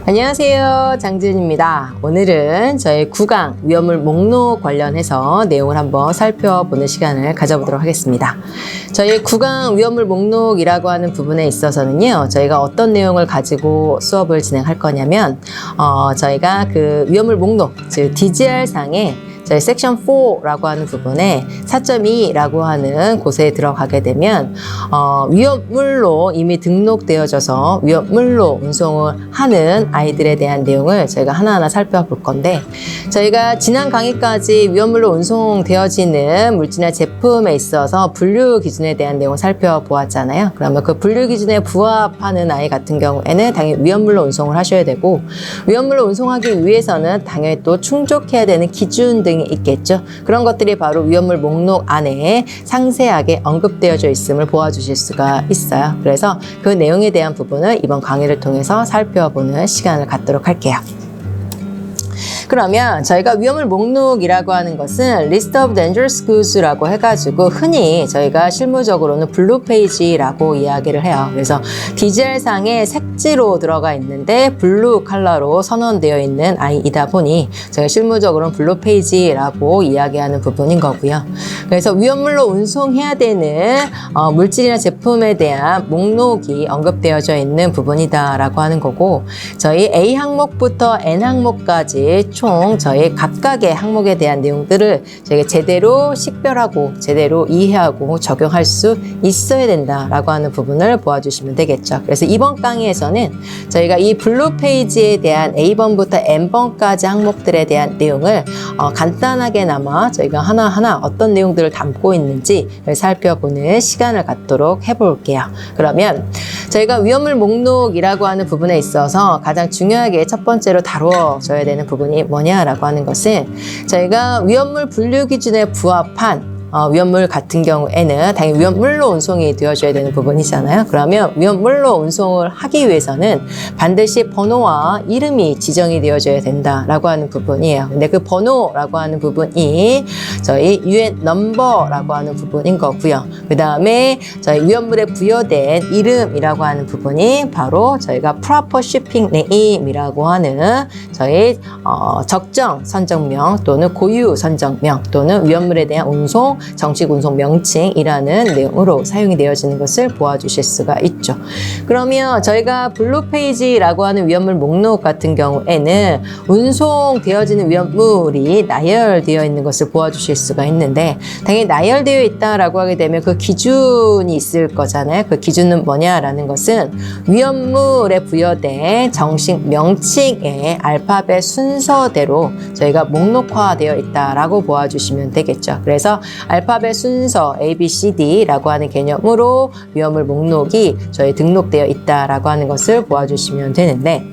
안녕하세요, 장지은입니다. 오늘은 저희 구강 위험물 목록 관련해서 내용을 한번 살펴보는 시간을 가져보도록 하겠습니다. 저희 구강 위험물 목록이라고 하는 부분에 있어서는요, 저희가 어떤 내용을 가지고 수업을 진행할 거냐면 저희가 그 위험물 목록, 즉 DGR상에 저희 섹션 4라고 하는 부분에 4.2라고 하는 곳에 들어가게 되면 위험물로 이미 등록되어져서 위험물로 운송을 하는 아이들에 대한 내용을 저희가 하나하나 살펴볼 건데, 저희가 지난 강의까지 위험물로 운송되어지는 물질이나 제품에 있어서 분류 기준에 대한 내용을 살펴보았잖아요. 그러면 그 분류 기준에 부합하는 아이 같은 경우에는 당연히 위험물로 운송을 하셔야 되고, 위험물로 운송하기 위해서는 당연히 또 충족해야 되는 기준 등이 있겠죠. 그런 것들이 바로 위험물 목록 안에 상세하게 언급되어져 있음을 보아주실 수가 있어요. 그래서 그 내용에 대한 부분을 이번 강의를 통해서 살펴보는 시간을 갖도록 할게요. 그러면 저희가 위험물 목록이라고 하는 것은 List of Dangerous Goods라고 해가지고 흔히 저희가 실무적으로는 블루 페이지라고 이야기를 해요. 그래서 DGR상에 색지로 들어가 있는데 블루 컬러로 선언되어 있는 아이이다 보니 저희가 실무적으로는 블루 페이지라고 이야기하는 부분인 거고요. 그래서 위험물로 운송해야 되는 물질이나 제품에 대한 목록이 언급되어져 있는 부분이다라고 하는 거고, 저희 A 항목부터 N 항목까지 총 저희 각각의 항목에 대한 내용들을 저희가 제대로 식별하고 제대로 이해하고 적용할 수 있어야 된다라고 하는 부분을 보아주시면 되겠죠. 그래서 이번 강의에서는 저희가 이 블루 페이지에 대한 A번부터 N번까지 항목들에 대한 내용을 간단하게나마 저희가 하나하나 어떤 내용들을 담고 있는지 살펴보는 시간을 갖도록 해볼게요. 그러면 저희가 위험물 목록이라고 하는 부분에 있어서 가장 중요하게 첫 번째로 다뤄져야 되는 부분이 뭐냐라고 하는 것은, 저희가 위험물 분류 기준에 부합한 위험물 같은 경우에는 당연히 위험물로 운송이 되어져야 되는 부분이잖아요. 그러면 위험물로 운송을 하기 위해서는 반드시 번호와 이름이 지정이 되어져야 된다라고 하는 부분이에요. 근데 그 번호라고 하는 부분이 저희 UN 넘버라고 하는 부분인 거고요. 그 다음에 저희 위험물에 부여된 이름이라고 하는 부분이 바로 저희가 proper shipping name이라고 하는 저희 적정 선정명 또는 고유 선정명 또는 위험물에 대한 운송 정식 운송 명칭이라는 내용으로 사용이 되어지는 것을 보아주실 수가 있죠. 그러면 저희가 블루 페이지라고 하는 위험물 목록 같은 경우에는 운송되어지는 위험물이 나열되어 있는 것을 보아주실 수가 있는데, 당연히 나열되어 있다라고 하게 되면 그 기준이 있을 거잖아요. 그 기준은 뭐냐라는 것은 위험물에 부여된 정식 명칭의 알파벳 순서대로 저희가 목록화되어 있다라고 보아주시면 되겠죠. 그래서 알파벳 순서 A, B, C, D라고 하는 개념으로 위험물 목록이 저희 등록되어 있다라고 하는 것을 보아주시면 되는데,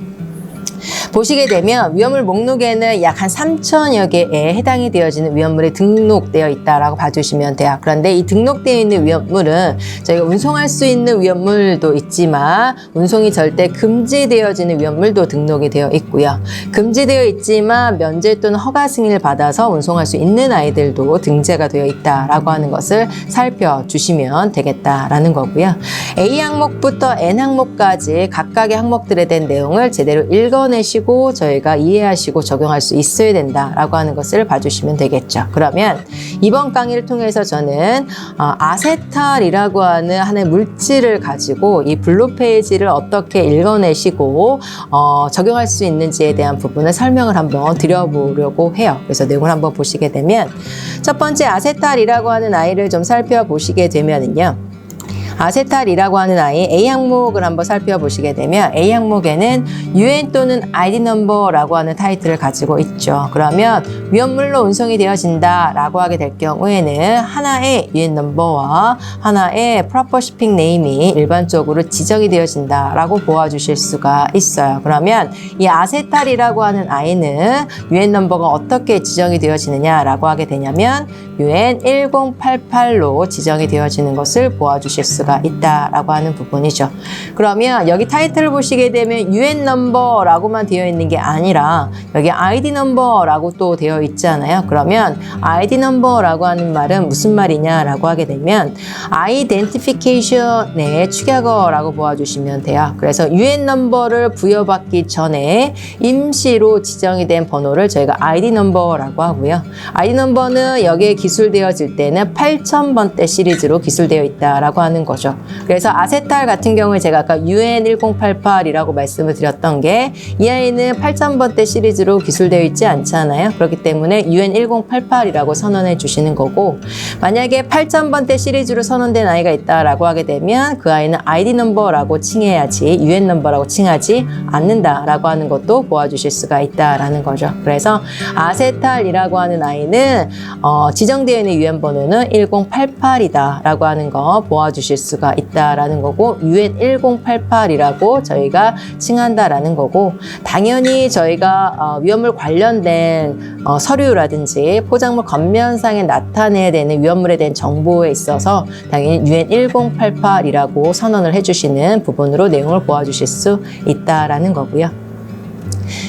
보시게 되면 위험물 목록에는 약 한 3,000여 개에 해당이 되어지는 위험물이 등록되어 있다라고 봐주시면 돼요. 그런데 이 등록되어 있는 위험물은 저희가 운송할 수 있는 위험물도 있지만 운송이 절대 금지되어지는 위험물도 등록이 되어 있고요. 금지되어 있지만 면제 또는 허가 승인을 받아서 운송할 수 있는 아이들도 등재가 되어 있다라고 하는 것을 살펴주시면 되겠다라는 거고요. A 항목부터 N 항목까지 각각의 항목들에 대한 내용을 제대로 읽어내시고 저희가 이해하시고 적용할 수 있어야 된다라고 하는 것을 봐주시면 되겠죠. 그러면 이번 강의를 통해서 저는 아세탈이라고 하는 하나의 물질을 가지고 이 블루 페이지를 어떻게 읽어내시고 적용할 수 있는지에 대한 부분을 설명을 한번 드려보려고 해요. 그래서 내용을 한번 보시게 되면, 첫 번째 아세탈이라고 하는 아이를 좀 살펴보시게 되면은요, 아세탈이라고 하는 아이 A 항목을 한번 살펴보시게 되면 A 항목에는 UN 또는 ID 넘버라고 하는 타이틀을 가지고 있죠. 그러면 위험물로 운송이 되어진다라고 하게 될 경우에는 하나의 UN 넘버와 하나의 proper shipping name이 일반적으로 지정이 되어진다라고 보아주실 수가 있어요. 그러면 이 아세탈이라고 하는 아이는 UN 넘버가 어떻게 지정이 되어지느냐라고 하게 되냐면 UN 1088로 지정이 되어지는 것을 보아주실 수가 수가 있다라고 하는 부분이죠. 그러면 여기 타이틀을 보시게 되면 UN 넘버라고만 되어 있는 게 아니라 여기 ID 넘버라고 또 되어 있잖아요. 그러면 ID 넘버라고 하는 말은 무슨 말이냐라고 하게 되면 아이덴티피케이션의 축약어라고 보아주시면 돼요. 그래서 UN 넘버를 부여받기 전에 임시로 지정이 된 번호를 저희가 ID 넘버라고 하고요. ID 넘버는 여기에 기술되어질 때는 8000번대 시리즈로 기술되어 있다라고 하는 거죠. 그래서 아세탈 같은 경우에 제가 아까 UN1088이라고 말씀을 드렸던 게 이 아이는 8000번대 시리즈로 기술되어 있지 않잖아요. 그렇기 때문에 UN1088이라고 선언해 주시는 거고, 만약에 8000번대 시리즈로 선언된 아이가 있다라고 하게 되면 그 아이는 ID 넘버라고 칭해야지 UN 넘버라고 칭하지 않는다라고 하는 것도 보아주실 수가 있다라는 거죠. 그래서 아세탈이라고 하는 아이는 지정되어 있는 UN 번호는 1088이다라고 하는 거 보아주실 수가 있다라는 거고, UN1088이라고 저희가 칭한다라는 거고, 당연히 저희가 위험물 관련된 서류라든지 포장물 겉면상에 나타내야 되는 위험물에 대한 정보에 있어서 당연히 UN1088이라고 선언을 해주시는 부분으로 내용을 보아주실 수 있다라는 거고요.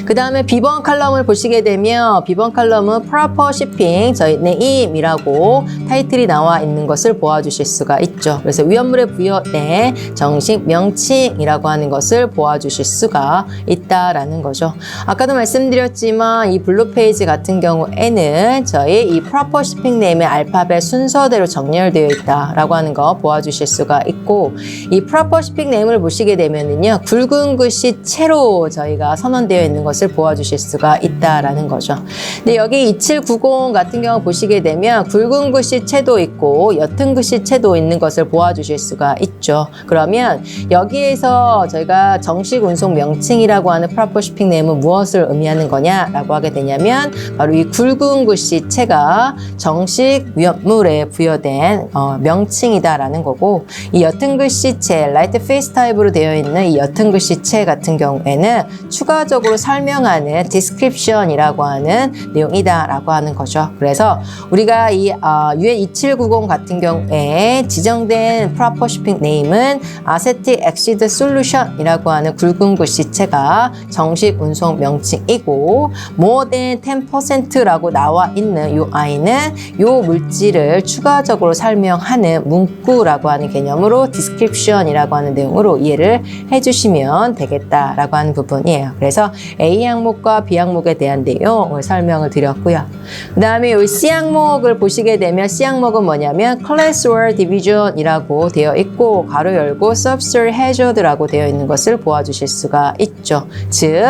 그 다음에 B번 칼럼을 보시게 되면 B번 칼럼은 proper shipping, 저희 name이라고 타이틀이 나와 있는 것을 보아주실 수가 있죠. 그래서 위험물에 부여된 정식 명칭이라고 하는 것을 보아주실 수가 있다라는 거죠. 아까도 말씀드렸지만 이 블루 페이지 같은 경우에는 저희 이 proper shipping name의 알파벳 순서대로 정렬되어 있다라고 하는 거 보아주실 수가 있고, 이 proper shipping name을 보시게 되면은요, 굵은 글씨 채로 저희가 선언되어 있는 것을 보아주실 수가 있다라는 거죠. 근데 여기 2790 같은 경우 보시게 되면 굵은 글씨체도 있고 옅은 글씨체도 있는 것을 보아주실 수가 있죠. 그러면 여기에서 저희가 정식 운송 명칭이라고 하는 proper shipping name은 무엇을 의미하는 거냐라고 하게 되냐면 바로 이 굵은 글씨체가 정식 위험물에 부여된 명칭이다라는 거고, 이 옅은 글씨체 라이트 페이스 타입으로 되어 있는 이 옅은 글씨체 같은 경우에는 추가적으로 설명하는 description이라고 하는 내용이다라고 하는 거죠. 그래서 우리가 이 UN2790 같은 경우에 지정된 proper shipping name은 Acetic Acid Solution이라고 하는 굵은 글씨체가 정식 운송 명칭이고, more than 10%라고 나와 있는 이 아이는 이 물질을 추가적으로 설명하는 문구라고 하는 개념으로 description이라고 하는 내용으로 이해를 해주시면 되겠다라고 하는 부분이에요. 그래서 A 항목과 B 항목에 대한 내용을 설명을 드렸고요. 그 다음에 이 C 항목을 보시게 되면 C 항목은 뭐냐면 Class or Division이라고 되어 있고 가로 열고 Substrate Hazard라고 되어 있는 것을 보아주실 수가 있죠. 즉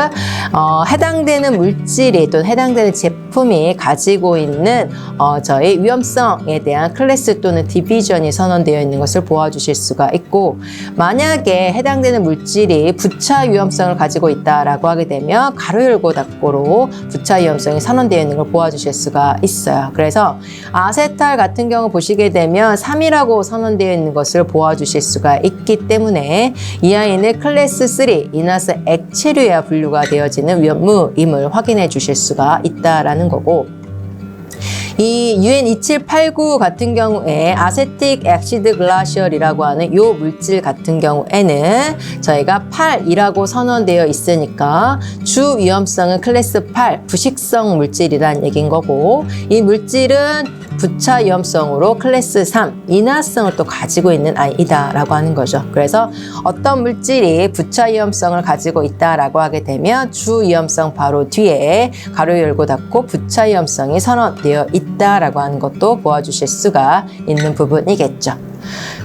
해당되는 물질이 또는 해당되는 제품이 가지고 있는 저희 위험성에 대한 클래스 또는 디비전이 선언되어 있는 것을 보아주실 수가 있고, 만약에 해당되는 물질이 부차 위험성을 가지고 있다라고 하게 되면 가로 열고 닫고로 부차 위험성이 선언되어 있는 걸 보아주실 수가 있어요. 그래서 아세탈 같은 경우 보시게 되면 3이라고 선언되어 있는 것을 보아주실 수가 있기 때문에 이 아이는 클래스 3 이너스 액체류에 분류가 되어지는 위험물임을 확인해 주실 수가 있다라는 거고, 이 UN2789 같은 경우에 아세틱 액시드 글라시얼이라고 하는 이 물질 같은 경우에는 저희가 8이라고 선언되어 있으니까 주 위험성은 클래스 8 부식성 물질이란 얘기인 거고, 이 물질은 부차 위험성으로 클래스 3 인화성을 또 가지고 있는 아이다라고 하는 거죠. 그래서 어떤 물질이 부차 위험성을 가지고 있다라고 하게 되면 주 위험성 바로 뒤에 가로 열고 닫고 부차 위험성이 선언되어 있다라고 하는 것도 보아주실 수가 있는 부분이겠죠.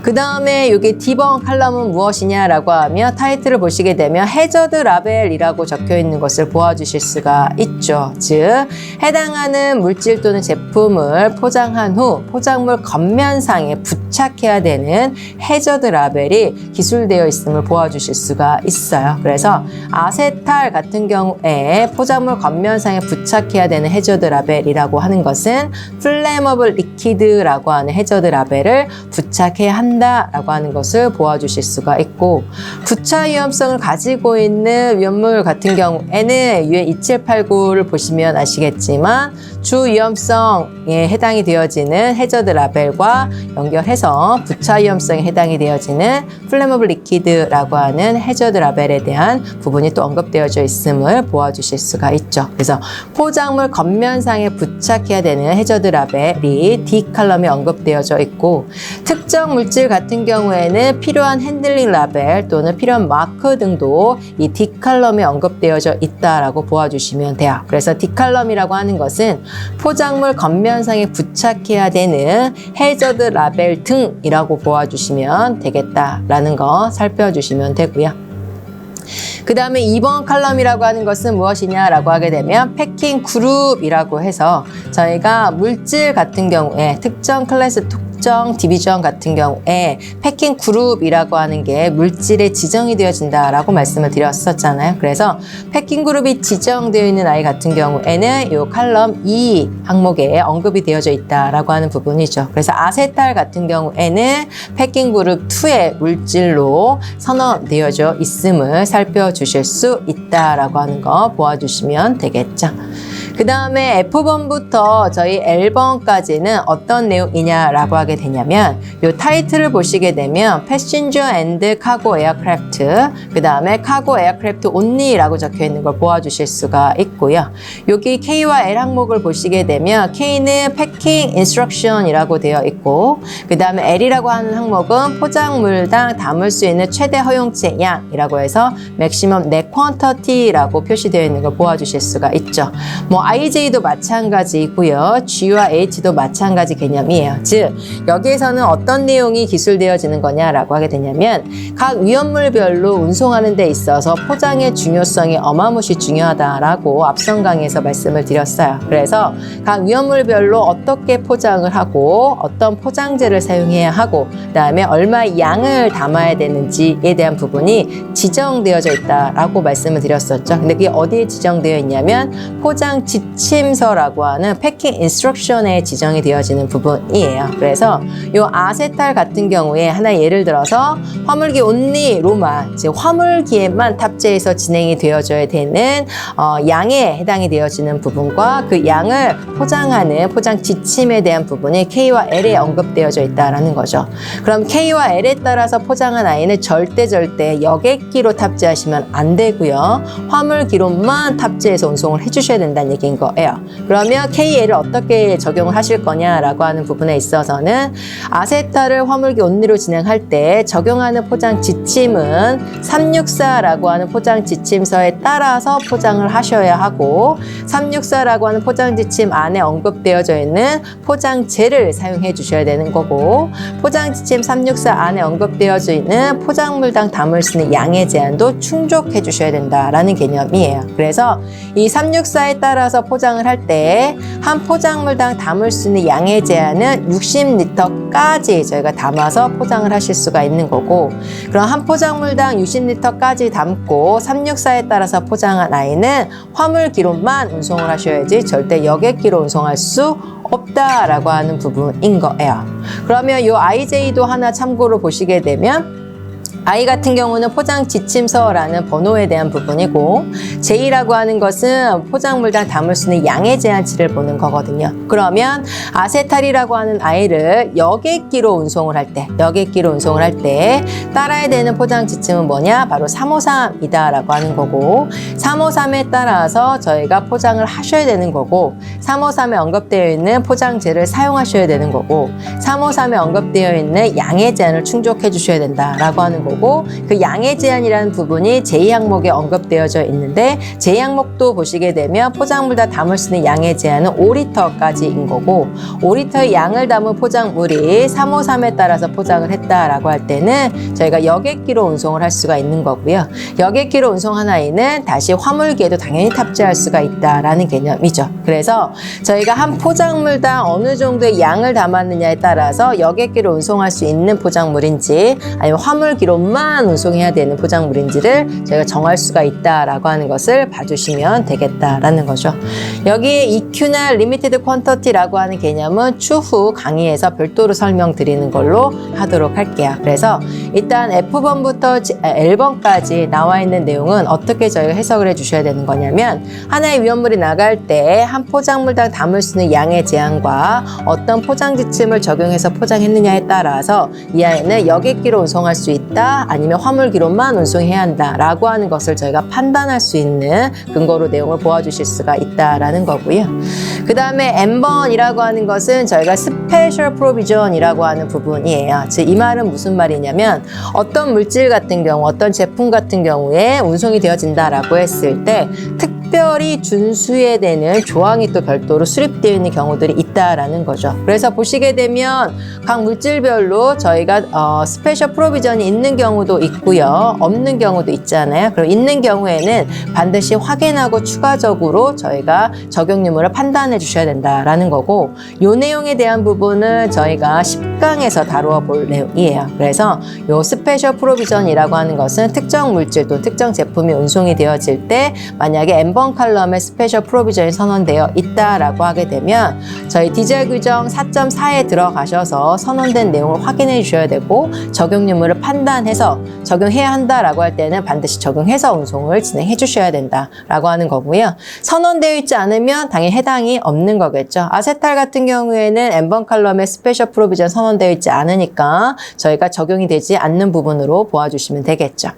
그 다음에 여기 D번 칼럼은 무엇이냐라고 하면 타이틀을 보시게 되면 해저드 라벨이라고 적혀 있는 것을 보아주실 수가 있죠. 즉 해당하는 물질 또는 제품을 포장한 후 포장물 겉면상에 부착해야 되는 해저드 라벨이 기술되어 있음을 보아주실 수가 있어요. 그래서 아세탈 같은 경우에 포장물 겉면상에 부착해야 되는 해저드 라벨이라고 하는 것은 플레이머블 리퀴드라고 하는 해저드 라벨을 부착해야 한다 한다라고 하는 것을 보아주실 수가 있고, 부차 위험성을 가지고 있는 위험물 같은 경우에는 UN 2789를 보시면 아시겠지만 주 위험성에 해당이 되어지는 해저드 라벨과 연결해서 부차 위험성에 해당이 되어지는 플레머블 리퀴드라고 하는 해저드 라벨에 대한 부분이 또 언급되어져 있음을 보아주실 수가 있죠. 그래서 포장물 겉면상에 부착해야 되는 해저드 라벨이 D 칼럼에 언급되어져 있고, 특정 물질 같은 경우에는 필요한 핸들링 라벨 또는 필요한 마크 등도 이 D 칼럼에 언급되어져 있다라고 보아주시면 돼요. 그래서 D 칼럼이라고 하는 것은 포장물 겉면상에 부착해야 되는 해저드 라벨 등이라고 보아주시면 되겠다라는 거 살펴주시면 되고요. 그 다음에 2번 칼럼이라고 하는 것은 무엇이냐라고 하게 되면 패킹 그룹이라고 해서 저희가 물질 같은 경우에 특정 클래스 특정 디비전 같은 경우에 패킹 그룹이라고 하는 게 물질에 지정이 되어진다라고 말씀을 드렸었잖아요. 그래서 패킹 그룹이 지정되어 있는 아이 같은 경우에는 이 칼럼 2 항목에 언급이 되어져 있다라고 하는 부분이죠. 그래서 아세탈 같은 경우에는 패킹 그룹 2의 물질로 선언되어져 있음을 살펴주실 수 있다라고 하는 거 보아주시면 되겠죠. 그 다음에 F번부터 저희 L번까지는 어떤 내용이냐라고 하게 되냐면 이 타이틀을 보시게 되면 Passenger and Cargo Aircraft, 그 다음에 Cargo Aircraft Only라고 적혀 있는 걸 보아주실 수가 있고요. 여기 K와 L 항목을 보시게 되면 K는 Packing Instruction이라고 되어 있고, 그 다음에 L이라고 하는 항목은 포장물당 담을 수 있는 최대 허용체 양이라고 해서 Maximum Net Quantity라고 표시되어 있는 걸 보아주실 수가 있죠. IJ도 마찬가지고요. G와 H도 마찬가지 개념이에요. 즉 여기에서는 어떤 내용이 기술되어지는 거냐라고 하게 되냐면 각 위험물별로 운송하는 데 있어서 포장의 중요성이 어마무시 중요하다라고 앞선 강의에서 말씀을 드렸어요. 그래서 각 위험물별로 어떻게 포장을 하고 어떤 포장재를 사용해야 하고 그다음에 얼마의 양을 담아야 되는지에 대한 부분이 지정되어져 있다라고 말씀을 드렸었죠. 근데 그게 어디에 지정되어 있냐면 포장 지침서라고 하는 패킹 인스트럭션에 지정이 되어지는 부분이에요. 그래서 이 아세탈 같은 경우에 하나 예를 들어서 화물기 온리로만, 즉 화물기에만 탑재해서 진행이 되어져야 되는 양에 해당이 되어지는 부분과 그 양을 포장하는 포장 지침에 대한 부분이 K와 L에 언급되어져 있다라는 거죠. 그럼 K와 L에 따라서 포장한 아이는 절대 여객기로 탑재하시면 안 되고요. 화물기로만 탑재해서 운송을 해주셔야 된다는 얘기인 거예요. 그러면 KL을 어떻게 적용을 하실 거냐라고 하는 부분에 있어서는 아세탈을 화물기 온리로 진행할 때 적용하는 포장 지침은 364라고 하는 포장 지침서에 따라서 포장을 하셔야 하고, 364라고 하는 포장 지침 안에 언급되어져 있는 포장재를 사용해 주셔야 되는 거고, 포장 지침 364 안에 언급되어져 있는 포장물당 담을 수 있는 양의 제한도 충족해 주셔야 된다라는 개념이에요. 그래서 이 364에 따라서 포장을 할 때 한 포장물당 담을 수 있는 양의 제한은 60리터까지 저희가 담아서 포장을 하실 수가 있는 거고, 그럼 한 포장물당 60리터까지 담고 364에 따라서 포장한 아이는 화물기로만 운송을 하셔야지 절대 여객기로 운송할 수 없다라고 하는 부분인 거예요. 그러면 이 IJ도 하나 참고로 보시게 되면 I 같은 경우는 포장 지침서라는 번호에 대한 부분이고, J라고 하는 것은 포장물당 담을 수 있는 양의 제한치를 보는 거거든요. 그러면 아세탈이라고 하는 아이를 여객기로 운송을 할 때 따라야 되는 포장 지침은 뭐냐? 바로 353이다라고 하는 거고, 353에 따라서 저희가 포장을 하셔야 되는 거고, 353에 언급되어 있는 포장재를 사용하셔야 되는 거고, 353에 언급되어 있는 양의 제한을 충족해 주셔야 된다라고 하는 거고, 그 양의 제한이라는 부분이 제2항목에 언급되어져 있는데, 제2항목도 보시게 되면 포장물 다 담을 수 있는 양의 제한은 5리터까지인 거고, 5리터의 양을 담은 포장물이 353에 따라서 포장을 했다라고 할 때는 저희가 여객기로 운송을 할 수가 있는 거고요. 여객기로 운송한 아이는 다시 화물기에도 당연히 탑재할 수가 있다라는 개념이죠. 그래서 저희가 한 포장물당 어느 정도의 양을 담았느냐에 따라서 여객기로 운송할 수 있는 포장물인지 아니면 화물기로 기록만 운송해야 되는 포작물인지를 저희가 정할 수가 있다라고 하는 것을 봐주시면 되겠다라는 거죠. 여기에 EQ나 Limited Quantity라고 하는 개념은 추후 강의에서 별도로 설명드리는 걸로 하도록 할게요. 그래서 일단 F번부터 L번까지 나와 있는 내용은 어떻게 저희가 해석을 해주셔야 되는 거냐면 하나의 위험물이 나갈 때 한 포장물당 담을 수 있는 양의 제한과 어떤 포장 지침을 적용해서 포장했느냐에 따라서 이 안에는 여객기로 운송할 수 있다 아니면 화물기로만 운송해야 한다 라고 하는 것을 저희가 판단할 수 있는 근거로 내용을 보아주실 수가 있다라는 거고요. 그 다음에 N번이라고 하는 것은 저희가 스페셜 프로비전이라고 하는 부분이에요. 즉 이 말은 무슨 말이냐면 어떤 물질 같은 경우 어떤 제품 같은 경우에 운송이 되어진다라고 했을 때 특별히 준수해야 되는 조항이 또 별도로 수립되어 있는 경우들이 있다라는 거죠. 그래서 보시게 되면 각 물질별로 저희가 스페셜 프로비전이 있는 경우도 있고요. 없는 경우도 있잖아요. 그럼 있는 경우에는 반드시 확인하고 추가적으로 저희가 적용 유무를 판단해 주셔야 된다라는 거고 이 내용에 대한 부분은 저희가 10강에서 다루어 볼 내용이에요. 그래서 이 스페셜 프로비전이라고 하는 것은 특정 물질 또 특정 제품이 운송이 되어질 때 만약에 N번 컬럼에 스페셜 프로비전이 선언되어 있다라고 하게 되면 저희 디젤 규정 4.4에 들어가셔서 선언된 내용을 확인해 주셔야 되고 적용 유무를 판단해서 적용해야 한다라고 할 때는 반드시 적용해서 운송을 진행해 주셔야 된다라고 하는 거고요. 선언되어 있지 않으면 당연히 해당이 없는 거겠죠. 아세탈 같은 경우에는 N번 컬럼에 스페셜 프로비전 선언되어 있지 않으니까 저희가 적용이 되지 않는 부분으로 보아주시면 되겠죠.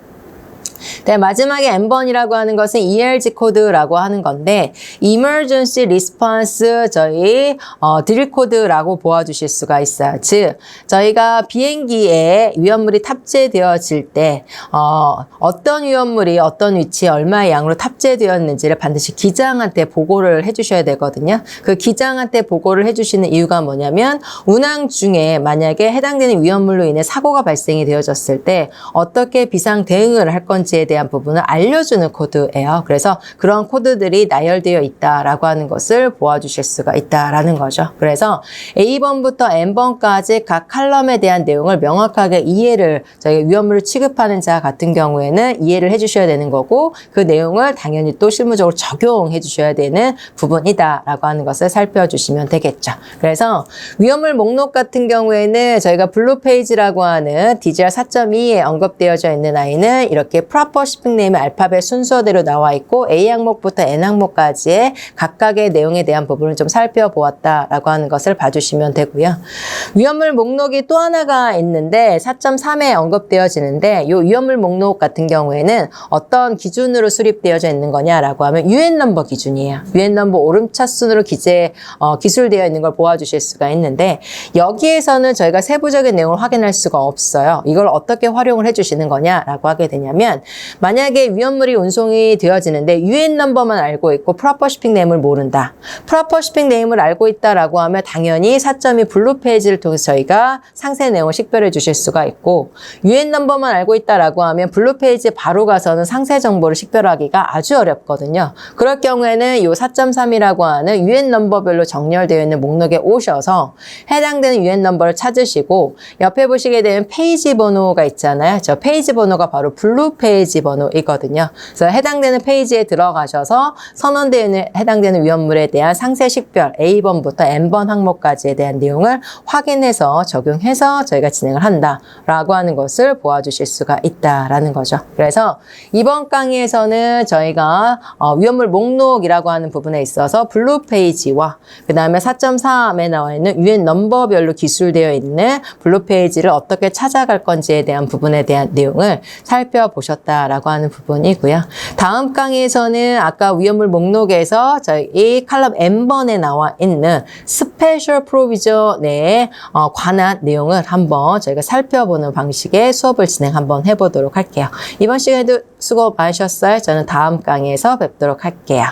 네, 마지막에 N번이라고 하는 것은 ELG 코드라고 하는 건데 Emergency Response 저희 드릴 코드라고 보아주실 수가 있어요. 즉 저희가 비행기에 위험물이 탑재되어질 때 어떤 위험물이 어떤 위치에 얼마의 양으로 탑재되었는지를 반드시 기장한테 보고를 해주셔야 되거든요. 그 기장한테 보고를 해주시는 이유가 뭐냐면 운항 중에 만약에 해당되는 위험물로 인해 사고가 발생이 되어졌을 때 어떻게 비상 대응을 할 건지 에 대한 부분을 알려주는 코드예요. 그래서 그런 코드들이 나열되어 있다라고 하는 것을 보아주실 수가 있다라는 거죠. 그래서 A번부터 N번까지 각 칼럼에 대한 내용을 명확하게 이해를 저희가 위험물을 취급하는 자 같은 경우에는 이해를 해주셔야 되는 거고 그 내용을 당연히 또 실무적으로 적용해 주셔야 되는 부분이다라고 하는 것을 살펴주시면 되겠죠. 그래서 위험물 목록 같은 경우에는 저희가 블루 페이지라고 하는 DGR 4.2에 언급되어져 있는 아이는 이렇게 프로퍼 shipping name의 알파벳 순서대로 나와 있고 A 항목부터 N 항목까지의 각각의 내용에 대한 부분을 좀 살펴보았다라고 하는 것을 봐주시면 되고요. 위험물 목록이 또 하나가 있는데 4.3에 언급되어지는데 이 위험물 목록 같은 경우에는 어떤 기준으로 수립되어져 있는 거냐라고 하면 UN 넘버 기준이에요. UN 넘버 오름차순으로 기술되어 있는 걸 보아주실 수가 있는데 여기에서는 저희가 세부적인 내용을 확인할 수가 없어요. 이걸 어떻게 활용을 해주시는 거냐라고 하게 되냐면 만약에 위험물이 운송이 되어지는데 UN 넘버만 알고 있고 프로퍼 shipping name을 모른다. 프로퍼 shipping name을 알고 있다라고 하면 당연히 4.2 블루 페이지를 통해서 저희가 상세 내용을 식별해 주실 수가 있고 UN 넘버만 알고 있다라고 하면 블루 페이지에 바로 가서는 상세 정보를 식별하기가 아주 어렵거든요. 그럴 경우에는 이 4.3이라고 하는 UN 넘버별로 정렬되어 있는 목록에 오셔서 해당되는 UN 넘버를 찾으시고 옆에 보시게 되면 페이지 번호가 있잖아요. 저 페이지 번호가 바로 블루 페이지 번호이거든요. 그래서 해당되는 페이지에 들어가셔서 선언되어 있는 해당되는 위험물에 대한 상세 식별 A번부터 N번 항목까지에 대한 내용을 확인해서 적용해서 저희가 진행을 한다라고 하는 것을 보아주실 수가 있다라는 거죠. 그래서 이번 강의에서는 저희가 위험물 목록이라고 하는 부분에 있어서 블루 페이지와 그 다음에 4.3에 나와 있는 UN 넘버별로 기술되어 있는 블루 페이지를 어떻게 찾아갈 건지에 대한 부분에 대한 내용을 살펴보셨다라고 하는 부분이고요. 다음 강의에서는 아까 위험물 목록에서 저희 칼럼 N번에 나와 있는 스페셜 프로비전에 관한 내용을 한번 저희가 살펴보는 방식의 수업을 진행 한번 해보도록 할게요. 이번 시간에도 수고 많으셨어요. 저는 다음 강의에서 뵙도록 할게요.